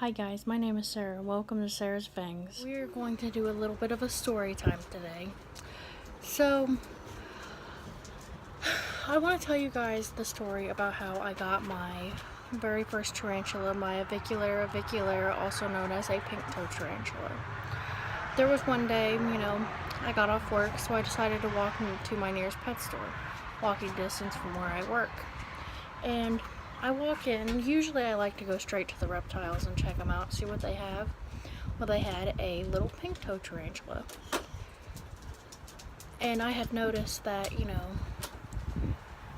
Hi guys, my name is Sarah. Welcome to Sarah's Fangs. We're going to do a little bit of a story time today. So, I want to tell you guys the story about how I got my very first tarantula, my aviculaire, also known as a pink-toed tarantula. There was one day, I got off work, so I decided to walk to my nearest pet store, walking distance from where I work. And I walk in. Usually I like to go straight to the reptiles and check them out, see what they have. Well, they had a little pink-toed tarantula. And I had noticed that,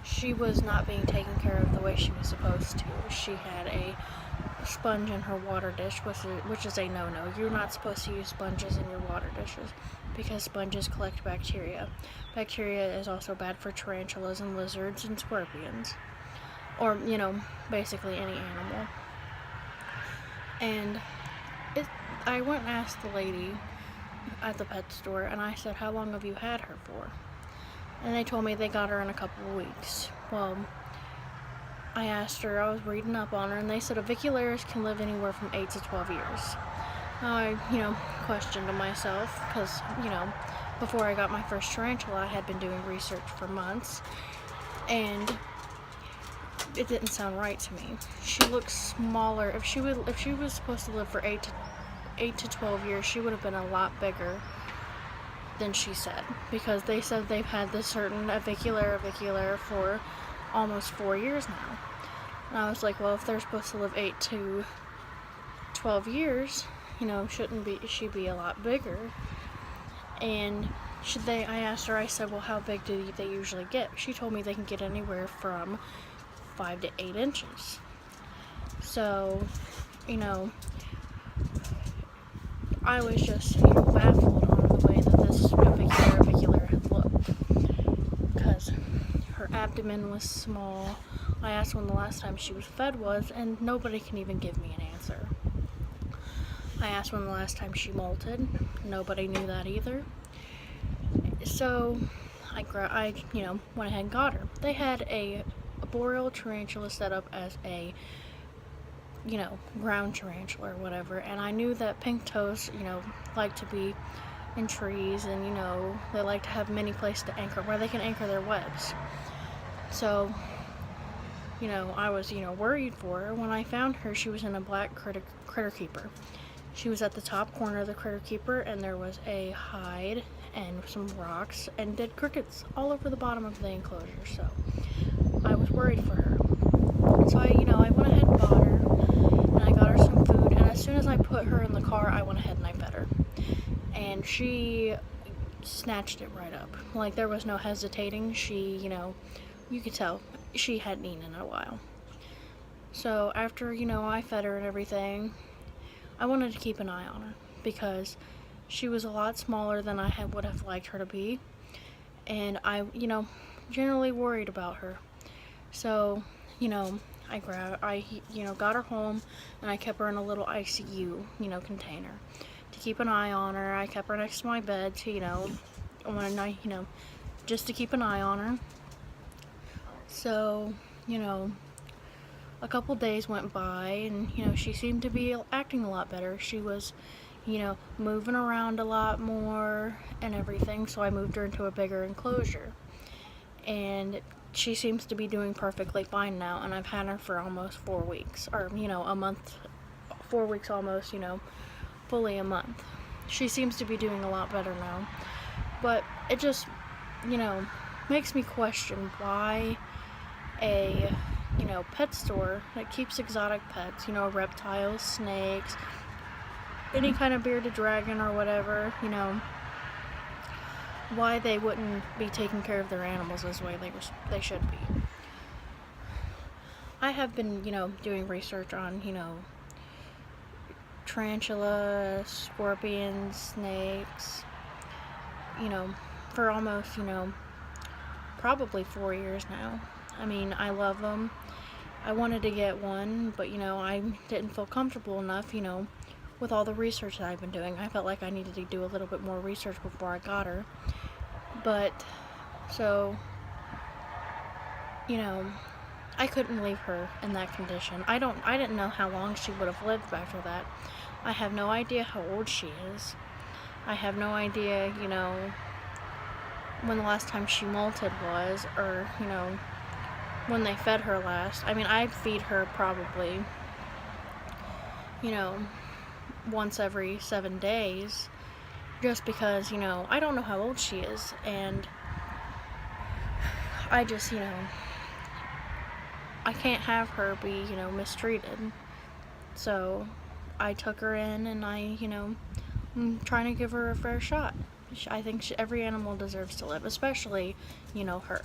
she was not being taken care of the way she was supposed to. She had a sponge in her water dish, which is a no-no. You're not supposed to use sponges in your water dishes because sponges collect bacteria. Bacteria is also bad for tarantulas and lizards and scorpions. Or, basically any animal. And I went and asked the lady at the pet store, and I said, how long have you had her for? And they told me they got her in a couple of weeks. Well, I asked her, I was reading up on her, and they said aviculaires can live anywhere from 8 to 12 years. I, questioned myself, because, before I got my first tarantula, I had been doing research for months, and it didn't sound right to me. She looks smaller. If she was supposed to live for 8 to 12 years, she would have been a lot bigger than she said, because they said they've had this certain aviculaire for almost 4 years now. And I was like, well, if they're supposed to live 8 to 12 years, shouldn't she be a lot bigger? And I asked her, I said, well, how big do they usually get? She told me they can get anywhere from 5 to 8 inches. So, I was just baffled on the way that this aviculaire had looked, because her abdomen was small. I asked when the last time she was fed was, and nobody can even give me an answer. I asked when the last time she molted. Nobody knew that either. So I went ahead and got her. They had a boreal tarantula set up as a ground tarantula or whatever, and I knew that pink toes like to be in trees, and they like to have many places to anchor where they can anchor their webs. So I was worried for her. When I found her, she was in a black critter keeper. She was at the top corner of the critter keeper, and there was a hide and some rocks and dead crickets all over the bottom of the enclosure. So I was worried for her. So I went ahead and bought her, and I got her some food, and as soon as I put her in the car, I went ahead and I fed her. And she snatched it right up. Like, there was no hesitating. She, you could tell she hadn't eaten in a while. So after, I fed her and everything, I wanted to keep an eye on her, because she was a lot smaller than I would have liked her to be, and I, generally worried about her. So, I got her home, and I kept her in a little ICU, container to keep an eye on her. I kept her next to my bed to, just to keep an eye on her. So, a couple days went by, and, she seemed to be acting a lot better. She was, moving around a lot more and everything, so I moved her into a bigger enclosure. And she seems to be doing perfectly fine now, and I've had her for almost 4 weeks, or, a month, 4 weeks almost, fully a month. She seems to be doing a lot better now, but it just, makes me question why a, pet store that keeps exotic pets, reptiles, snakes, any kind of bearded dragon or whatever, why they wouldn't be taking care of their animals as the way they should be. I have been, doing research on, tarantulas, scorpions, snakes, for almost, probably 4 years now. I mean, I love them. I wanted to get one, but, I didn't feel comfortable enough, with all the research that I've been doing. I felt like I needed to do a little bit more research before I got her. But, so, I couldn't leave her in that condition. I didn't know how long she would have lived after that. I have no idea how old she is. I have no idea, when the last time she molted was, or, when they fed her last. I mean, I feed her probably, once every 7 days, just because, I don't know how old she is, and I just, I can't have her be, mistreated. So I took her in, and I'm trying to give her a fair shot. I think every animal deserves to live, especially, her.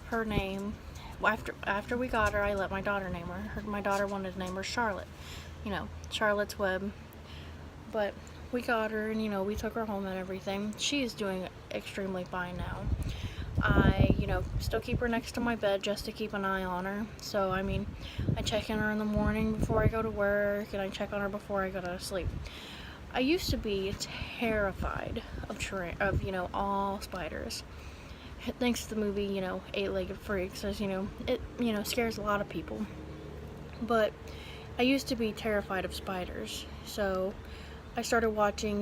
Her name, after we got her, I let my daughter name her. My daughter wanted to name her Charlotte. Charlotte's Web. But we got her, and, we took her home and everything. She is doing extremely fine now. I, still keep her next to my bed just to keep an eye on her. So, I check on her in the morning before I go to work, and I check on her before I go to sleep. I used to be terrified of all spiders. Thanks to the movie, Eight-Legged Freaks, as, it, scares a lot of people. But I used to be terrified of spiders. So I started watching,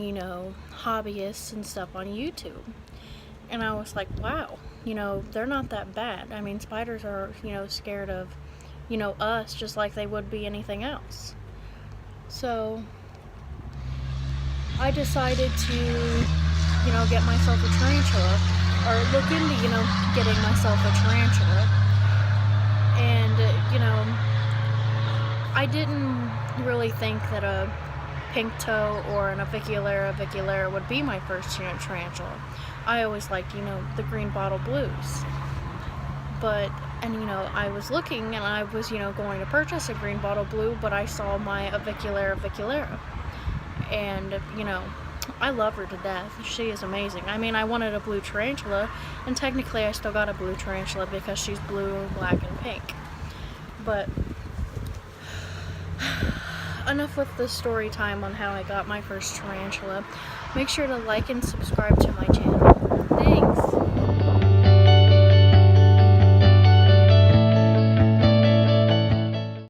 hobbyists and stuff on YouTube. And I was like, wow, they're not that bad. Spiders are, scared of, us just like they would be anything else. So I decided to, get myself a tarantula, or look into, getting myself a tarantula. And, I didn't really think that a pink toe or an avicularia would be my first tarantula. I always liked, the green bottle blues. But, I was looking, and I was, going to purchase a green bottle blue, but I saw my avicularia. And, I love her to death. She is amazing. I wanted a blue tarantula, and technically I still got a blue tarantula because she's blue, black, and pink. But enough with the story time on how I got my first tarantula. Make sure to like and subscribe to my channel. Thanks!